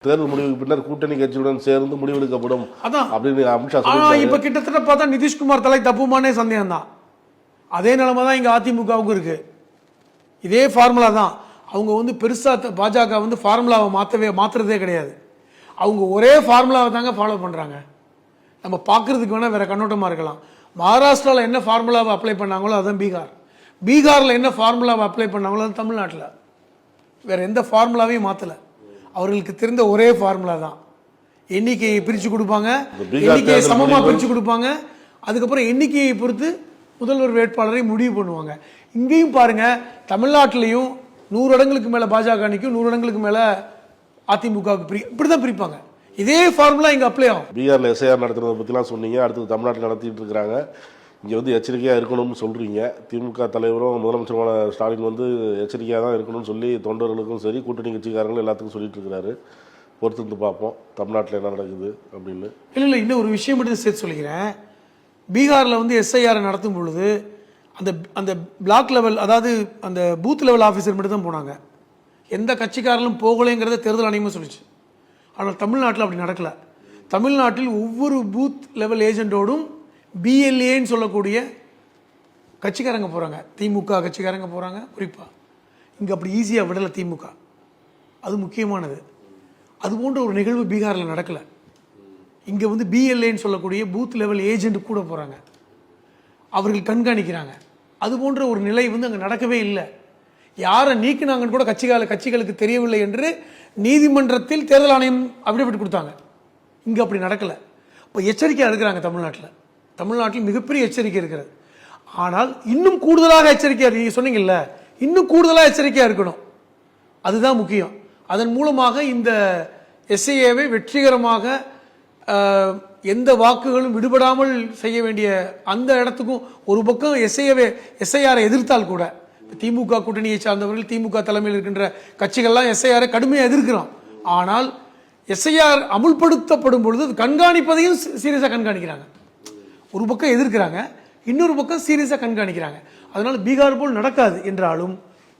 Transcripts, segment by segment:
தேர்தல் முடிவுக்கு பின்னர் கூட்டணி கட்சியுடன் சேர்ந்து முடிவெடுக்கப்படும் அப்படின்னு அமித்ஷா இப்ப கிட்டத்தட்ட பார்த்தா நிதிஷ்குமார் தலை தப்புமானே சந்தேகம் தான். அதே நிலைமை தான் இங்க அதிமுகவுக்கு இருக்கு. இதே ஃபார்முலா தான். அவங்க வந்து பெருசா பாஜக வந்து ஃபார்முலாவை மாத்துறதே கிடையாது. அவங்க ஒரே ஃபார்முலாவை தாங்க ஃபாலோ பண்றாங்க. நம்ம பார்க்கறதுக்கு வேணா வேற கண்ணோட்டமா இருக்கலாம். மகாராஷ்டிராவில் என்ன ஃபார்முலாவை அப்ளை பண்ணாங்களோ அதுதான் பீகார். பீகாரில் என்ன ஃபார்முலாவை அப்ளை பண்ணாங்களோ அது தமிழ்நாட்டில். வேற எந்த ஃபார்முலாவையும் மாற்றலை. அவர்களுக்கு தெரிந்த ஒரே ஃபார்முலா தான். எண்ணிக்கையை பிரித்து கொடுப்பாங்க, எண்ணிக்கையை சமமாக பிரித்து கொடுப்பாங்க. அதுக்கப்புறம் எண்ணிக்கையை பொறுத்து முதல்வர் வேட்பாளரை முடிவு பண்ணுவாங்க. இங்கேயும் பாருங்க, தமிழ்நாட்டிலையும் 100 இடங்களுக்கு மேலே பாஜக நிற்கும், 100 இடங்களுக்கு மேலே அதிமுகவுக்கு இப்படிதான் பிரிப்பாங்க. இதே ஃபார்முலா இங்கே அப்ளை ஆகும். பீகாரில் எஸ்ஐஆர் நடத்துறதை பற்றிலாம் சொன்னீங்க. அடுத்தது தமிழ்நாட்டில் நடத்திட்டு இருக்கிறாங்க. இங்கே வந்து எச்சரிக்கையாக இருக்கணும்னு சொல்கிறீங்க. திமுக தலைவரும் முதலமைச்சருமான ஸ்டாலின் வந்து எச்சரிக்கையாக தான் இருக்கணும்னு சொல்லி தொண்டர்களுக்கும் சரி கூட்டணி கட்சிக்காரங்களும் எல்லாத்துக்கும் சொல்லிட்டு இருக்கிறாரு. பொறுத்து பார்ப்போம் தமிழ்நாட்டில் என்ன நடக்குது அப்படின்னு. இல்லை இன்னும் ஒரு விஷயம் மட்டும் சேர்த்து சொல்லிக்கிறேன். பீகாரில் வந்து எஸ்ஐஆர் நடத்தும் பொழுது அந்த பிளாக் லெவல், அதாவது அந்த பூத் லெவல் ஆஃபீஸர் மட்டும் தான் போனாங்க. எந்த கட்சிக்காரர்களும் போகலைங்கிறத தேர்தல் ஆணையமாக சொல்லிச்சு. ஆனால் தமிழ்நாட்டில் அப்படி நடக்கலை. தமிழ்நாட்டில் ஒவ்வொரு பூத் லெவல் ஏஜென்ட்டோடும் பிஎல்ஏன்னு சொல்லக்கூடிய கட்சிக்காரங்க போகிறாங்க. திமுக கட்சிக்காரங்க போகிறாங்க. குறிப்பாக இங்கே அப்படி ஈஸியாக விடலை திமுக. அது முக்கியமானது. அது போன்ற ஒரு நிகழ்வு பீகாரில் நடக்கலை. இங்கே வந்து பிஎல்ஏன்னு சொல்லக்கூடிய பூத் லெவல் ஏஜென்ட் கூட போகிறாங்க. அவர்கள் கண்காணிக்கிறாங்க. அது போன்ற ஒரு நிலை வந்து அங்கே நடக்கவே இல்லை. யாரை நீக்கினாங்கன்னு கூட கட்சிகளுக்கு தெரியவில்லை என்று நீதிமன்றத்தில் தேர்தல் ஆணையம் அபிடவிட் கொடுத்தாங்க. இங்கே அப்படி நடக்கலை. இப்போ எச்சரிக்கையாக இருக்கிறாங்க. தமிழ்நாட்டில் மிகப்பெரிய எச்சரிக்கை இருக்கிறது. ஆனால் இன்னும் கூடுதலாக எச்சரிக்கையாக, நீங்கள் சொன்னீங்கல்ல, இன்னும் கூடுதலாக எச்சரிக்கையாக இருக்கணும். அதுதான் முக்கியம். அதன் மூலமாக இந்த எஸ்ஐஏவை வெற்றிகரமாக எந்த வாக்குகளும் விடுபடாமல் செய்ய வேண்டிய அந்த இடத்துக்கும் ஒரு பக்கம் எஸ்ஐஆரை எதிர்த்தால் கூட, திமுக கூட்டணியை சார்ந்தவர்கள், திமுக தலைமையில் இருக்கின்ற கட்சிகள்லாம் எஸ்ஐஆரை கடுமையாக எதிர்க்கிறோம். ஆனால் எஸ்ஐஆர் அமுல்படுத்தப்படும் பொழுது கண்காணிப்பதையும் சீரியஸாக கண்காணிக்கிறாங்க. ஒரு பக்கம் எதிர்க்கிறாங்க, இன்னொரு பக்கம் சீரியஸாக கண்காணிக்கிறாங்க. அதனால பீகார் போல் நடக்காது என்றாலும்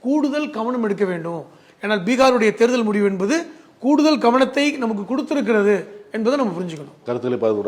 கூடுதல் கவனம் எடுக்க வேண்டும். ஏன்னால் பீகாருடைய தேர்தல் முடிவு என்பது கூடுதல் கவனத்தை நமக்கு கொடுத்திருக்கிறது என்பதை நம்ம புரிஞ்சுக்கணும். கருத்துக்களை பார்த்து